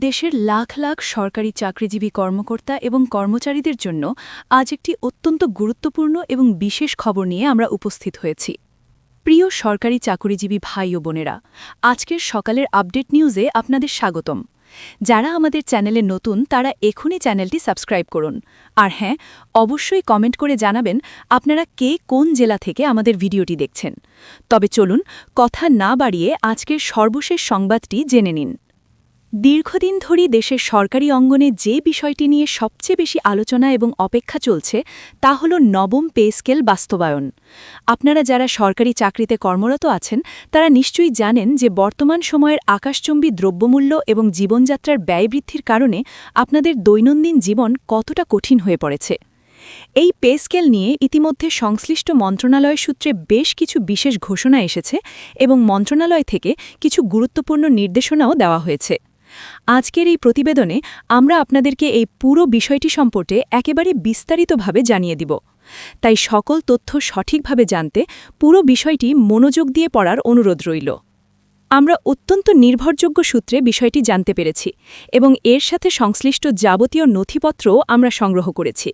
দেশের লাখ লাখ সরকারি চাকরিজীবী কর্মকর্তা এবং কর্মচারীদের জন্য আজ একটি অত্যন্ত গুরুত্বপূর্ণ এবং বিশেষ খবর নিয়ে আমরা উপস্থিত হয়েছি। প্রিয় সরকারি চাকরিজীবী ভাই ও বোনেরা, আজকের সকালের আপডেট নিউজে আপনাদের স্বাগতম। যারা আমাদের চ্যানেলে নতুন তারা এখনই চ্যানেলটি সাবস্ক্রাইব করুন। আর হ্যাঁ, অবশ্যই কমেন্ট করে জানাবেন আপনারা কে কোন জেলা থেকে আমাদের ভিডিওটি দেখছেন। তবে চলুন কথা না বাড়িয়ে আজকের সর্বশেষ সংবাদটি জেনে নিন। দীর্ঘদিন ধরেই দেশের সরকারি অঙ্গনে যে বিষয়টি নিয়ে সবচেয়ে বেশি আলোচনা এবং অপেক্ষা চলছে তা হল নবম পে স্কেল বাস্তবায়ন। আপনারা যারা সরকারি চাকরিতে কর্মরত আছেন তারা নিশ্চয়ই জানেন যে বর্তমান সময়ের আকাশচুম্বী দ্রব্যমূল্য এবং জীবনযাত্রার ব্যয় বৃদ্ধির কারণে আপনাদের দৈনন্দিন জীবন কতটা কঠিন হয়ে পড়েছে। এই পে স্কেল নিয়ে ইতিমধ্যে সংশ্লিষ্ট মন্ত্রণালয় সূত্রে বেশ কিছু বিশেষ ঘোষণা এসেছে এবং মন্ত্রণালয় থেকে কিছু গুরুত্বপূর্ণ নির্দেশনাও দেওয়া হয়েছে। আজকের এই প্রতিবেদনে আমরা আপনাদেরকে এই পুরো বিষয়টি সম্পর্কে একেবারে বিস্তারিতভাবে জানিয়ে দিব। তাই সকল তথ্য সঠিকভাবে জানতে পুরো বিষয়টি মনোযোগ দিয়ে পড়ার অনুরোধ রইল। আমরা অত্যন্ত নির্ভরযোগ্য সূত্রে বিষয়টি জানতে পেরেছি এবং এর সাথে সংশ্লিষ্ট যাবতীয় নথিপত্রও আমরা সংগ্রহ করেছি।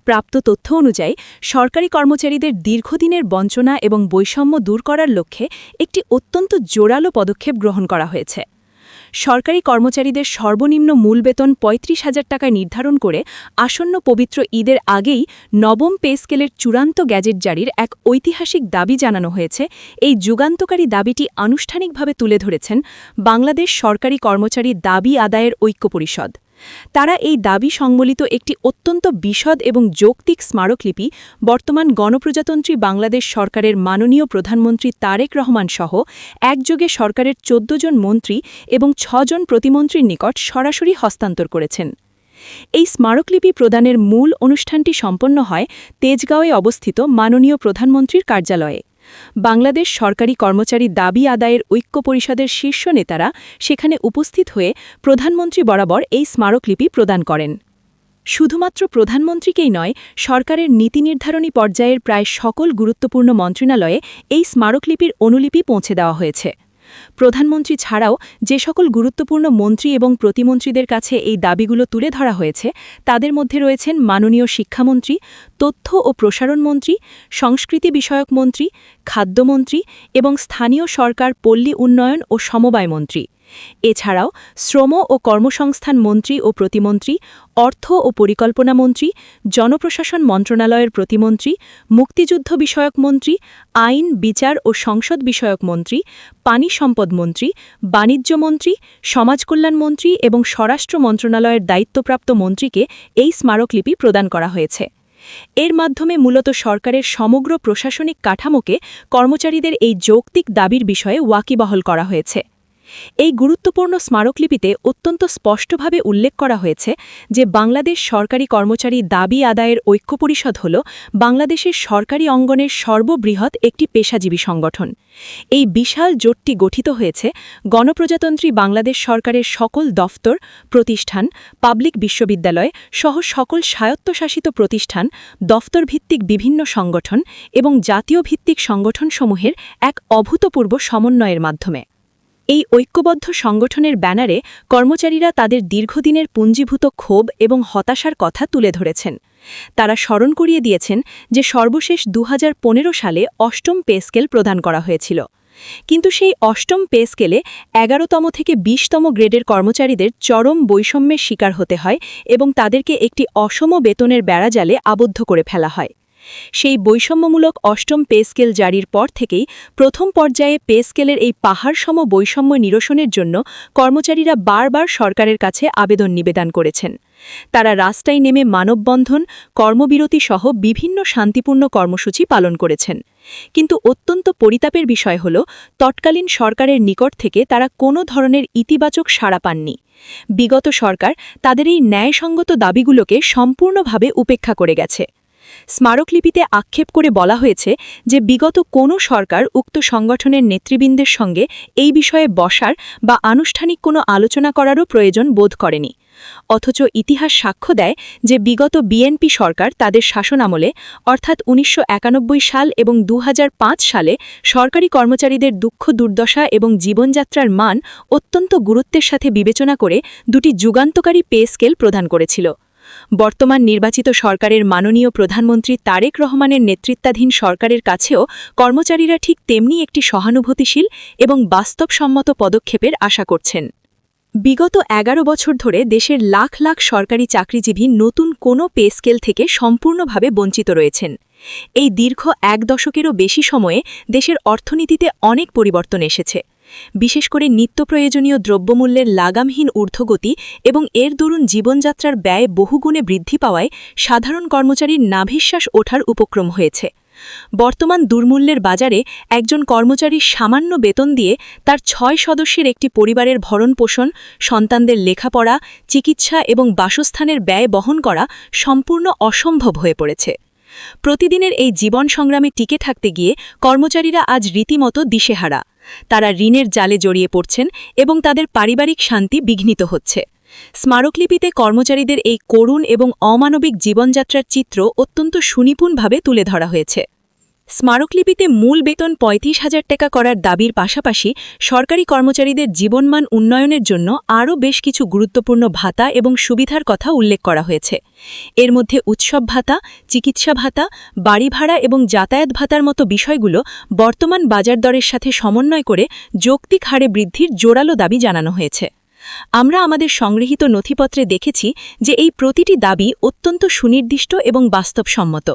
প্রাপ্ত তথ্য অনুযায়ী সরকারি কর্মচারীদের দীর্ঘদিনের বঞ্চনা এবং বৈষম্য দূর করার লক্ষ্যে একটি অত্যন্ত জোরালো পদক্ষেপ গ্রহণ করা হয়েছে। সরকারি কর্মচারীদের সর্বনিম্ন মূল বেতন ৩৫,০০০ টাকায় নির্ধারণ করে আসন্ন পবিত্র ঈদের আগেই নবম পে স্কেলের চূড়ান্ত গ্যাজেট জারির এক ঐতিহাসিক দাবি জানানো হয়েছে। এই যুগান্তকারী দাবিটি আনুষ্ঠানিকভাবে তুলে ধরেছেন বাংলাদেশ সরকারি কর্মচারী দাবি আদায়ের ঐক্য পরিষদ। তারা এই দাবি সংবলিত একটি অত্যন্ত বিশদ এবং যৌক্তিক স্মারকলিপি বর্তমান গণপ্রজাতন্ত্রী বাংলাদেশ সরকারের মাননীয় প্রধানমন্ত্রী তারেক রহমান সহ একযোগে সরকারের ১৪ জন মন্ত্রী এবং ৬ জন প্রতিমন্ত্রীর নিকট সরাসরি হস্তান্তর করেছেন। এই স্মারকলিপি প্রদানের মূল অনুষ্ঠানটি সম্পন্ন হয় তেজগাঁওয়ে অবস্থিত মাননীয় প্রধানমন্ত্রীর কার্যালয়ে। বাংলাদেশ সরকারি কর্মচারী দাবি আদায়ের ঐক্য পরিষদের শীর্ষ নেতারা সেখানে উপস্থিত হয়ে প্রধানমন্ত্রী বরাবর এই স্মারকলিপি প্রদান করেন। শুধুমাত্র প্রধানমন্ত্রীকেই নয়, সরকারের নীতি নির্ধারণী পর্যায়ের প্রায় সকল গুরুত্বপূর্ণ মন্ত্রণালয়ে এই স্মারকলিপির অনুলিপি পৌঁছে দেওয়া হয়েছে। প্রধানমন্ত্রী ছাড়াও যে সকল গুরুত্বপূর্ণ মন্ত্রী এবং প্রতিমন্ত্রীদের কাছে এই দাবিগুলো তুলে ধরা হয়েছে তাদের মধ্যে রয়েছেন মাননীয় শিক্ষামন্ত্রী, তথ্য ও প্রসারণ মন্ত্রী, সংস্কৃতি বিষয়ক মন্ত্রী, খাদ্যমন্ত্রী এবং স্থানীয় সরকার, পল্লী উন্নয়ন ও সমবায় মন্ত্রী। এছাড়াও শ্রম ও কর্মসংস্থান মন্ত্রী ও প্রতিমন্ত্রী, অর্থ ও পরিকল্পনা মন্ত্রী, জনপ্রশাসন মন্ত্রণালয়ের প্রতিমন্ত্রী, মুক্তিযুদ্ধ বিষয়ক মন্ত্রী, আইন, বিচার ও সংসদ বিষয়ক মন্ত্রী, পানি সম্পদ মন্ত্রী, বাণিজ্য মন্ত্রী, সমাজকল্যাণ মন্ত্রী এবং স্বরাষ্ট্র মন্ত্রণালয়ের দায়িত্বপ্রাপ্ত মন্ত্রীকে এই স্মারকলিপি প্রদান করা হয়েছে। এর মাধ্যমে মূলত সরকারের সমগ্র প্রশাসনিক কাঠামোকে কর্মচারীদের এই যৌক্তিক দাবির বিষয়ে ওয়াকিবহাল করা হয়েছে। এই গুরুত্বপূর্ণ স্মারকলিপিতে অত্যন্ত স্পষ্টভাবে উল্লেখ করা হয়েছে যে বাংলাদেশ সরকারি কর্মচারী দাবি আদায়ের ঐক্য পরিষদ হল বাংলাদেশের সরকারি অঙ্গনের সর্ববৃহৎ একটি পেশাজীবী সংগঠন। এই বিশাল জোটটি গঠিত হয়েছে গণপ্রজাতন্ত্রী বাংলাদেশ সরকারের সকল দফতর, প্রতিষ্ঠান, পাবলিক বিশ্ববিদ্যালয় সহ সকল স্বায়ত্তশাসিত প্রতিষ্ঠান, দফতরভিত্তিক বিভিন্ন সংগঠন এবং জাতীয় ভিত্তিক সংগঠনসমূহের এক অভূতপূর্ব সমন্বয়ের মাধ্যমে। এই ঐক্যবদ্ধ সংগঠনের ব্যানারে কর্মচারীরা তাদের দীর্ঘদিনের পুঞ্জীভূত ক্ষোভ এবং হতাশার কথা তুলে ধরেছেন। তারা স্মরণ করিয়ে দিয়েছেন যে সর্বশেষ ২০১৫ সালে অষ্টম পে স্কেল প্রদান করা হয়েছিল, কিন্তু সেই অষ্টম পে স্কেলে ১১তম থেকে ২০তম গ্রেডের কর্মচারীদের চরম বৈষম্যের শিকার হতে হয় এবং তাদেরকে একটি অসম বেতনের বেড়াজালে আবদ্ধ করে ফেলা হয়। সেই বৈষম্যমূলক অষ্টম পে স্কেল জারির পর থেকেই প্রথম পর্যায়ে পে স্কেলের এই পাহাড়সম বৈষম্য নিরসনের জন্য কর্মচারীরা বারবার সরকারের কাছে আবেদন নিবেদন করেছেন। তারা রাস্তায় নেমে মানববন্ধন, কর্মবিরতি সহ বিভিন্ন শান্তিপূর্ণ কর্মসূচি পালন করেছেন। কিন্তু অত্যন্ত পরিতাপের বিষয় হল তৎকালীন সরকারের নিকট থেকে তারা কোনো ধরনের ইতিবাচক সাড়া পাননি। বিগত সরকার তাদের এই ন্যায়সঙ্গত দাবিগুলোকে সম্পূর্ণভাবে উপেক্ষা করে গেছে। স্মারকলিপিতে আক্ষেপ করে বলা হয়েছে যে বিগত কোনো সরকার উক্ত সংগঠনের নেতৃবৃন্দের সঙ্গে এই বিষয়ে বসার বা আনুষ্ঠানিক কোনো আলোচনা করারও প্রয়োজন বোধ করেনি। অথচ ইতিহাস সাক্ষ্য দেয় যে বিগত বিএনপি সরকার তাদের শাসনামলে অর্থাৎ ১৯৯১ সাল এবং ২০০৫ সালে সরকারি কর্মচারীদের দুঃখ দুর্দশা এবং জীবনযাত্রার মান অত্যন্ত গুরুত্বের সাথে বিবেচনা করে দুটি যুগান্তকারী পে স্কেল প্রদান করেছিল। বর্তমান নির্বাচিত সরকারের মাননীয় প্রধানমন্ত্রী তারেক রহমানের নেতৃত্বাধীন সরকারের কাছেও কর্মচারীরা ঠিক তেমনি একটি সহানুভূতিশীল এবং বাস্তবসম্মত পদক্ষেপের আশা করছেন। বিগত ১১ বছর ধরে দেশের লাখ লাখ সরকারি চাকরিজীবী নতুন কোনো পে স্কেল থেকে সম্পূর্ণভাবে বঞ্চিত রয়েছেন। এই দীর্ঘ ১ দশকেরও বেশি সময়ে দেশের অর্থনীতিতে অনেক পরিবর্তন এসেছে। বিশেষ করে নিত্যপ্রয়োজনীয় দ্রব্যমূল্যের লাগামহীন ঊর্ধ্বগতি এবং এর দরুন জীবনযাত্রার ব্যয় বহুগুণে বৃদ্ধি পাওয়ায় সাধারণ কর্মচারীর নাভিশ্বাস ওঠার উপক্রম হয়েছে। বর্তমান দুর্মূল্যের বাজারে একজন কর্মচারীর সামান্য বেতন দিয়ে তার ৬ সদস্যের একটি পরিবারের ভরণপোষণ, সন্তানদের লেখাপড়া, চিকিৎসা এবং বাসস্থানের ব্যয় বহন করা সম্পূর্ণ অসম্ভব হয়ে পড়েছে। প্রতিদিনের এই জীবন সংগ্রামে টিকে থাকতে গিয়ে কর্মচারীরা আজ রীতিমতো দিশেহারা। তারা ঋণের জালে জড়িয়ে পড়ছেন এবং তাদের পারিবারিক শান্তি বিঘ্নিত হচ্ছে। স্মারকলিপিতে কর্মচারীদের এই করুণ এবং অমানবিক জীবনযাত্রার চিত্র অত্যন্ত সুনিপুণভাবে তুলে ধরা হয়েছে। স্মারকলিপিতে মূল বেতন ৩৫,০০০ টাকা করার দাবির পাশাপাশি সরকারি কর্মচারীদের জীবনমান উন্নয়নের জন্য আরও বেশ কিছু গুরুত্বপূর্ণ ভাতা এবং সুবিধার কথা উল্লেখ করা হয়েছে। এর মধ্যে উৎসব ভাতা, চিকিৎসা ভাতা, বাড়ি ভাড়া এবং যাতায়াত ভাতার মতো বিষয়গুলো বর্তমান বাজার দরের সাথে সমন্বয় করে যৌক্তিক হারে বৃদ্ধির জোরালো দাবি জানানো হয়েছে। আমরা আমাদের সংগৃহীত নথিপত্রে দেখেছি যে এই প্রতিটি দাবি অত্যন্ত সুনির্দিষ্ট এবং বাস্তবসম্মত।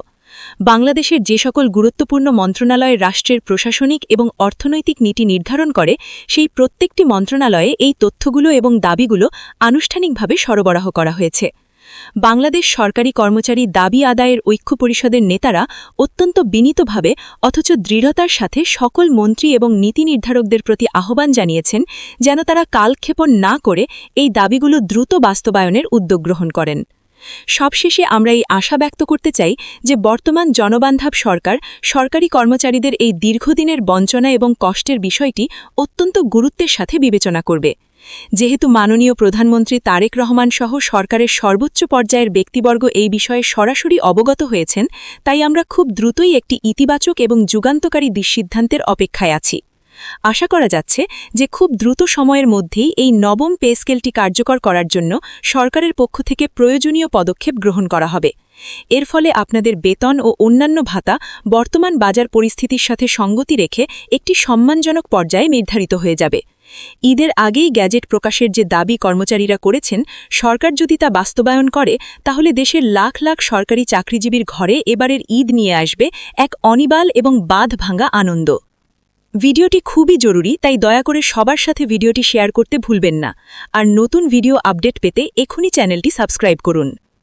বাংলাদেশের যে সকল গুরুত্বপূর্ণ মন্ত্রণালয়ে রাষ্ট্রের প্রশাসনিক এবং অর্থনৈতিক নীতি নির্ধারণ করে সেই প্রত্যেকটি মন্ত্রণালয়ে এই তথ্যগুলো এবং দাবিগুলো আনুষ্ঠানিকভাবে সরবরাহ করা হয়েছে। বাংলাদেশ সরকারি কর্মচারী দাবি আদায়ের ঐক্য পরিষদের নেতারা অত্যন্ত বিনীতভাবে অথচ দৃঢ়তার সাথে সকল মন্ত্রী এবং নীতি নির্ধারকদের প্রতি আহ্বান জানিয়েছেন যেন তারা কালক্ষেপণ না করে এই দাবিগুলো দ্রুত বাস্তবায়নের উদ্যোগ গ্রহণ করেন। সবশেষে আমরা এই আশা ব্যক্ত করতে চাই যে বর্তমান জনবান্ধব সরকার সরকারি কর্মচারীদের এই দীর্ঘদিনের বঞ্চনা এবং কষ্টের বিষয়টি অত্যন্ত গুরুত্বের সাথে বিবেচনা করবে। যেহেতু মাননীয় প্রধানমন্ত্রী তারেক রহমান সহ সরকারের সর্বোচ্চ পর্যায়ের ব্যক্তিবর্গ এই বিষয়ে সরাসরি অবগত হয়েছেন, তাই আমরা খুব দ্রুতই একটি ইতিবাচক এবং যুগান্তকারী সিদ্ধান্তের অপেক্ষায় আছি। আশা করা যাচ্ছে যে খুব দ্রুত সময়ের মধ্যেই এই নবম পে স্কেলটি কার্যকর করার জন্য সরকারের পক্ষ থেকে প্রয়োজনীয় পদক্ষেপ গ্রহণ করা হবে। এর ফলে আপনাদের বেতন ও অন্যান্য ভাতা বর্তমান বাজার পরিস্থিতির সাথে সঙ্গতি রেখে একটি সম্মানজনক পর্যায়ে নির্ধারিত হয়ে যাবে। ঈদের আগেই গ্যাজেট প্রকাশের যে দাবি কর্মচারীরা করেছেন, সরকার যদি তা বাস্তবায়ন করে তাহলে দেশের লাখ লাখ সরকারি চাকরিজীবীর ঘরে এবারের ঈদ নিয়ে আসবে এক অনিবাল এবং বাঁধ ভাঙা আনন্দ। ভিডিওটি খুবই জরুরি, তাই দয়া করে সবার সাথে ভিডিওটি শেয়ার করতে ভুলবেন না। আর নতুন ভিডিও আপডেট পেতে এখনই চ্যানেলটি সাবস্ক্রাইব করুন।